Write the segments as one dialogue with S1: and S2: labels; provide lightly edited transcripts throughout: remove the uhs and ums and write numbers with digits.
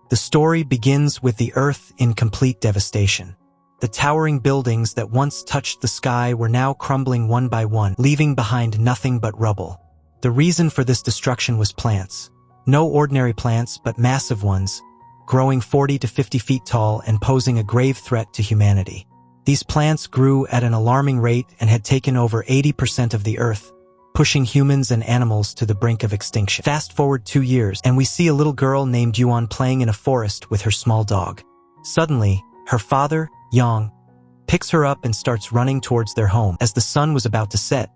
S1: The story begins with the Earth in complete devastation. The towering buildings that once touched the sky were now crumbling one by one, leaving behind nothing but rubble. The reason for this destruction was plants. No ordinary plants, but massive ones, growing 40 to 50 feet tall and posing a grave threat to humanity. These plants grew at an alarming rate and had taken over 80% of the Earth, pushing humans and animals to the brink of extinction. Fast forward 2 years, and we see a little girl named Yuan playing in a forest with her small dog. Suddenly, her father, Yuan, picks her up and starts running towards their home as the sun was about to set,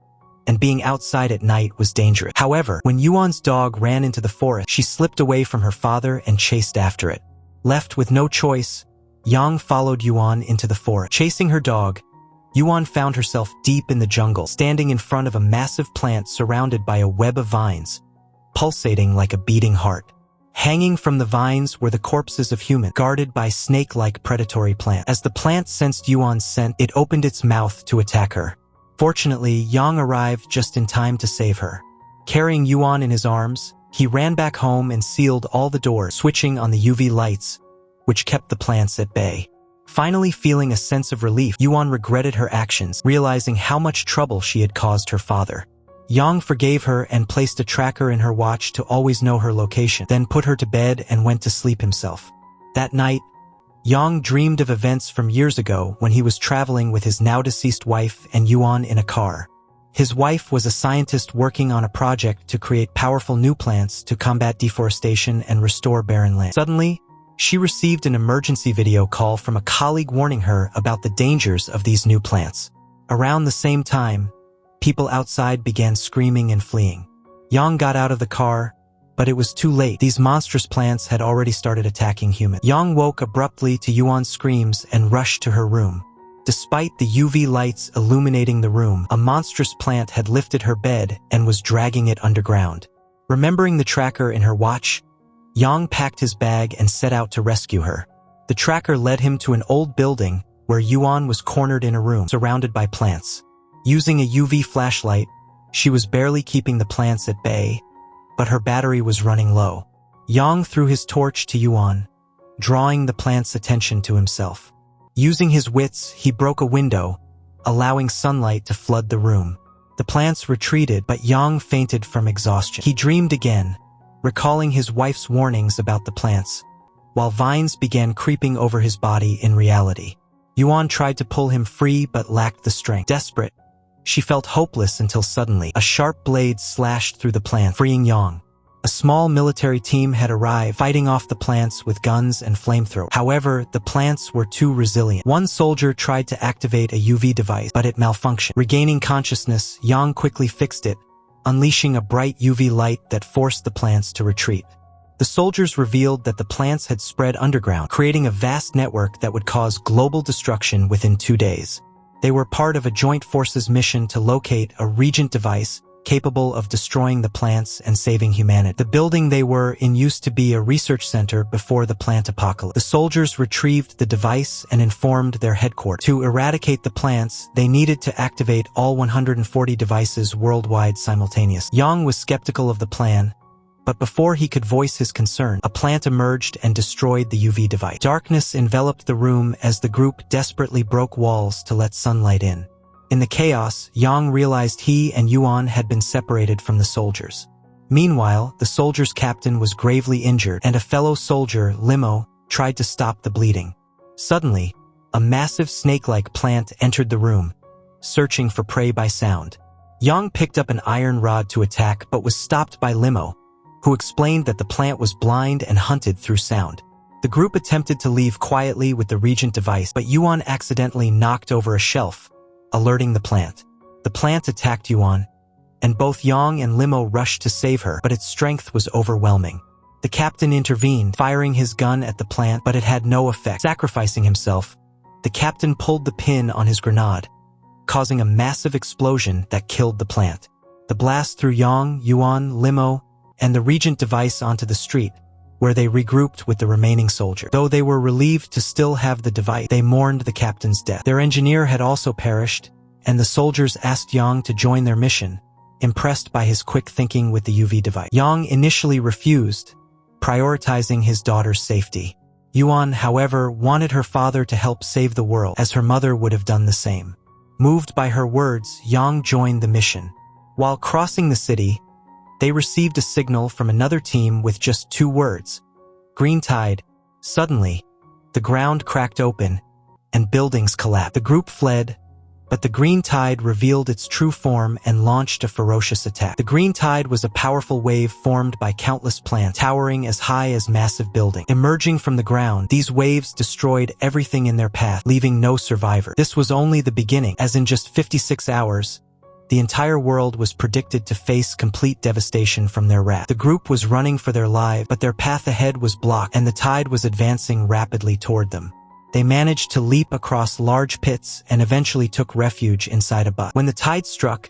S1: and being outside at night was dangerous. However, when Yuan's dog ran into the forest, she slipped away from her father and chased after it. Left with no choice, Yuan followed Yuan into the forest. Chasing her dog, Yuan found herself deep in the jungle, standing in front of a massive plant surrounded by a web of vines, pulsating like a beating heart. Hanging from the vines were the corpses of humans, guarded by snake-like predatory plants. As the plant sensed Yuan's scent, it opened its mouth to attack her. Fortunately, Yuan arrived just in time to save her. Carrying Yuan in his arms, he ran back home and sealed all the doors, switching on the UV lights, which kept the plants at bay. Finally feeling a sense of relief, Yuan regretted her actions, realizing how much trouble she had caused her father. Yuan forgave her and placed a tracker in her watch to always know her location, then put her to bed and went to sleep himself. That night, Yuan dreamed of events from years ago when he was traveling with his now-deceased wife and Yuan in a car. His wife was a scientist working on a project to create powerful new plants to combat deforestation and restore barren land. Suddenly, she received an emergency video call from a colleague warning her about the dangers of these new plants. Around the same time, people outside began screaming and fleeing. Yuan got out of the car, but it was too late. These monstrous plants had already started attacking humans. Yuan woke abruptly to Yuan's screams and rushed to her room. Despite the UV lights illuminating the room, a monstrous plant had lifted her bed and was dragging it underground. Remembering the tracker in her watch, Yuan packed his bag and set out to rescue her. The tracker led him to an old building where Yuan was cornered in a room, surrounded by plants. Using a UV flashlight, she was barely keeping the plants at bay, but her battery was running low. Yuan threw his torch to Yuan, drawing the plant's attention to himself. Using his wits, he broke a window, allowing sunlight to flood the room. The plants retreated, but Yuan fainted from exhaustion. He dreamed again, recalling his wife's warnings about the plants, while vines began creeping over his body in reality. Yuan tried to pull him free but lacked the strength. Desperate, she felt hopeless until suddenly, a sharp blade slashed through the plant, freeing Yuan. A small military team had arrived, fighting off the plants with guns and flamethrowers. However, the plants were too resilient. One soldier tried to activate a UV device, but it malfunctioned. Regaining consciousness, Yuan quickly fixed it, unleashing a bright UV light that forced the plants to retreat. The soldiers revealed that the plants had spread underground, creating a vast network that would cause global destruction within 2 days. They were part of a joint forces mission to locate a Regent device capable of destroying the plants and saving humanity. The building they were in used to be a research center before the plant apocalypse. The soldiers retrieved the device and informed their headquarters. To eradicate the plants, they needed to activate all 140 devices worldwide simultaneously. Yuan was skeptical of the plan, but before he could voice his concern, a plant emerged and destroyed the UV device. Darkness enveloped the room as the group desperately broke walls to let sunlight in. In the chaos, Yuan realized he and Yuan had been separated from the soldiers. Meanwhile, the soldiers' captain was gravely injured, and a fellow soldier, Limo, tried to stop the bleeding. Suddenly, a massive snake-like plant entered the room, searching for prey by sound. Yuan picked up an iron rod to attack but was stopped by Limo, who explained that the plant was blind and hunted through sound. The group attempted to leave quietly with the Regent device, but Yuan accidentally knocked over a shelf, alerting the plant. The plant attacked Yuan, and both Yuan and Limo rushed to save her, but its strength was overwhelming. The captain intervened, firing his gun at the plant, but it had no effect. Sacrificing himself, the captain pulled the pin on his grenade, causing a massive explosion that killed the plant. The blast threw Yuan, Limo, and the Regent device onto the street, where they regrouped with the remaining soldier. Though they were relieved to still have the device, they mourned the captain's death. Their engineer had also perished, and the soldiers asked Yuan to join their mission, impressed by his quick thinking with the UV device. Yuan initially refused, prioritizing his daughter's safety. Yuan, however, wanted her father to help save the world, as her mother would have done the same. Moved by her words, Yang joined the mission. While crossing the city, they received a signal from another team with just 2 words: green tide. Suddenly, the ground cracked open, and buildings collapsed. The group fled, but the green tide revealed its true form and launched a ferocious attack. The green tide was a powerful wave formed by countless plants, towering as high as massive buildings. Emerging from the ground, these waves destroyed everything in their path, leaving no survivor. This was only the beginning, as in just 56 hours, the entire world was predicted to face complete devastation from their wrath. The group was running for their lives, but their path ahead was blocked, and the tide was advancing rapidly toward them. They managed to leap across large pits and eventually took refuge inside a bus. When the tide struck,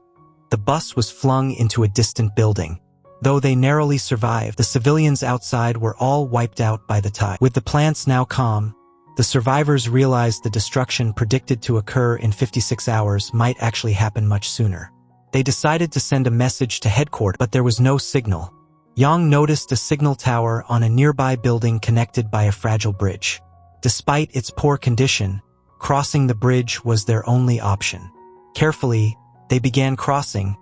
S1: the bus was flung into a distant building. Though they narrowly survived, the civilians outside were all wiped out by the tide. With the plants now calm, the survivors realized the destruction predicted to occur in 56 hours might actually happen much sooner. They decided to send a message to headquarters, but there was no signal. Yang noticed a signal tower on a nearby building connected by a fragile bridge. Despite its poor condition, crossing the bridge was their only option. Carefully, they began crossing,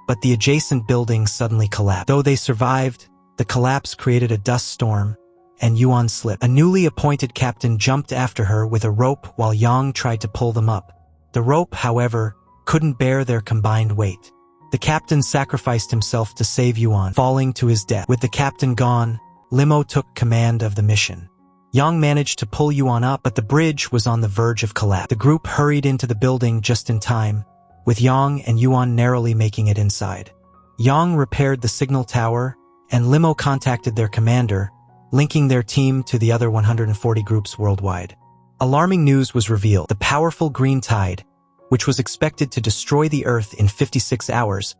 S1: but the adjacent building suddenly collapsed. Though they survived, the collapse created a dust storm, and Yuan slipped. A newly appointed captain jumped after her with a rope while Yang tried to pull them up. The rope, however, couldn't bear their combined weight. The captain sacrificed himself to save Yuan, falling to his death. With the captain gone, Limo took command of the mission. Yang managed to pull Yuan up, but the bridge was on the verge of collapse. The group hurried into the building just in time, with Yang and Yuan narrowly making it inside. Yang repaired the signal tower, and Limo contacted their commander, linking their team to the other 140 groups worldwide. Alarming news was revealed. The powerful green tide, which was expected to destroy the Earth in 56 hours,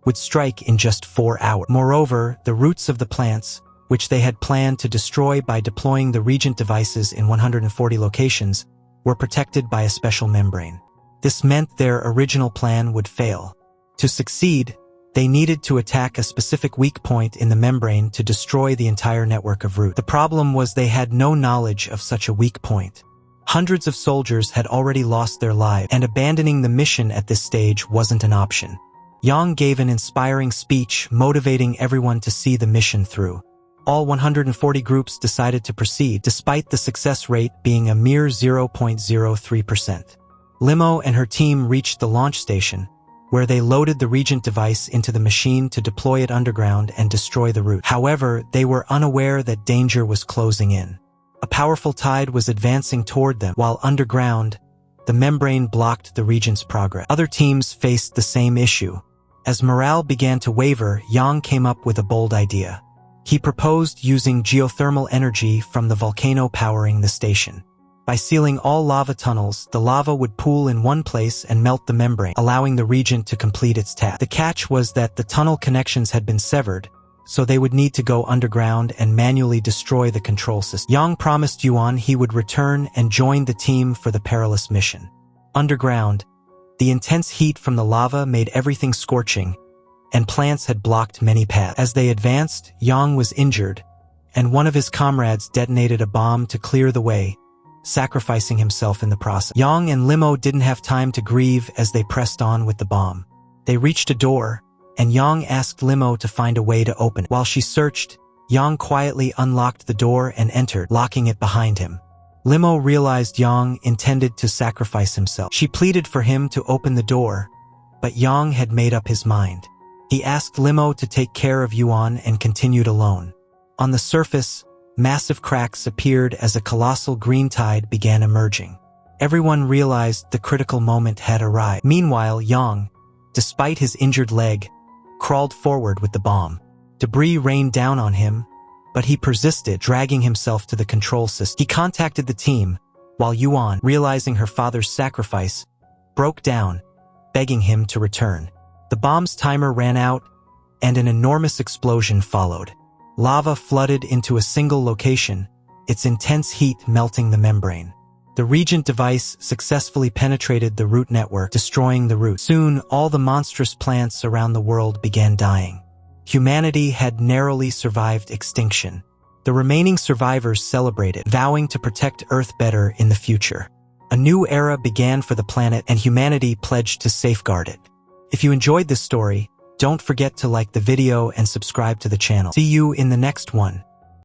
S1: would strike in just 4 hours. Moreover, the roots of the plants, which they had planned to destroy by deploying the Regent devices in 140 locations, were protected by a special membrane. This meant their original plan would fail. To succeed, they needed to attack a specific weak point in the membrane to destroy the entire network of routes. The problem was they had no knowledge of such a weak point. Hundreds of soldiers had already lost their lives, and abandoning the mission at this stage wasn't an option. Yang gave an inspiring speech motivating everyone to see the mission through. All 140 groups decided to proceed, despite the success rate being a mere 0.03%. Limo and her team reached the launch station, where they loaded the Regent device into the machine to deploy it underground and destroy the route. However, they were unaware that danger was closing in. A powerful tide was advancing toward them, while underground, the membrane blocked the Regent's progress. Other teams faced the same issue. As morale began to waver, Yang came up with a bold idea. He proposed using geothermal energy from the volcano powering the station. By sealing all lava tunnels, the lava would pool in one place and melt the membrane, allowing the Regent to complete its task. The catch was that the tunnel connections had been severed, so they would need to go underground and manually destroy the control system. Yang promised Yuan he would return and join the team for the perilous mission. Underground, the intense heat from the lava made everything scorching, and plants had blocked many paths. As they advanced, Yang was injured, and one of his comrades detonated a bomb to clear the way, sacrificing himself in the process. Yang and Limo didn't have time to grieve as they pressed on with the bomb. They reached a door, and Yang asked Limo to find a way to open it. While she searched, Yang quietly unlocked the door and entered, locking it behind him. Limo realized Yang intended to sacrifice himself. She pleaded for him to open the door, but Yang had made up his mind. He asked Limo to take care of Yuan and continued alone. On the surface, massive cracks appeared as a colossal green tide began emerging. Everyone realized the critical moment had arrived. Meanwhile, Yang, despite his injured leg, crawled forward with the bomb. Debris rained down on him, but he persisted, dragging himself to the control system. He contacted the team, while Yuan, realizing her father's sacrifice, broke down, begging him to return. The bomb's timer ran out, and an enormous explosion followed. Lava flooded into a single location, its intense heat melting the membrane. The Regent device successfully penetrated the root network, destroying the root. Soon, all the monstrous plants around the world began dying. Humanity had narrowly survived extinction, The remaining survivors celebrated, vowing to protect Earth better in the future. A new era began for the planet, and humanity pledged to safeguard it. If you enjoyed this story, don't forget to like the video and subscribe to the channel. See you in the next one.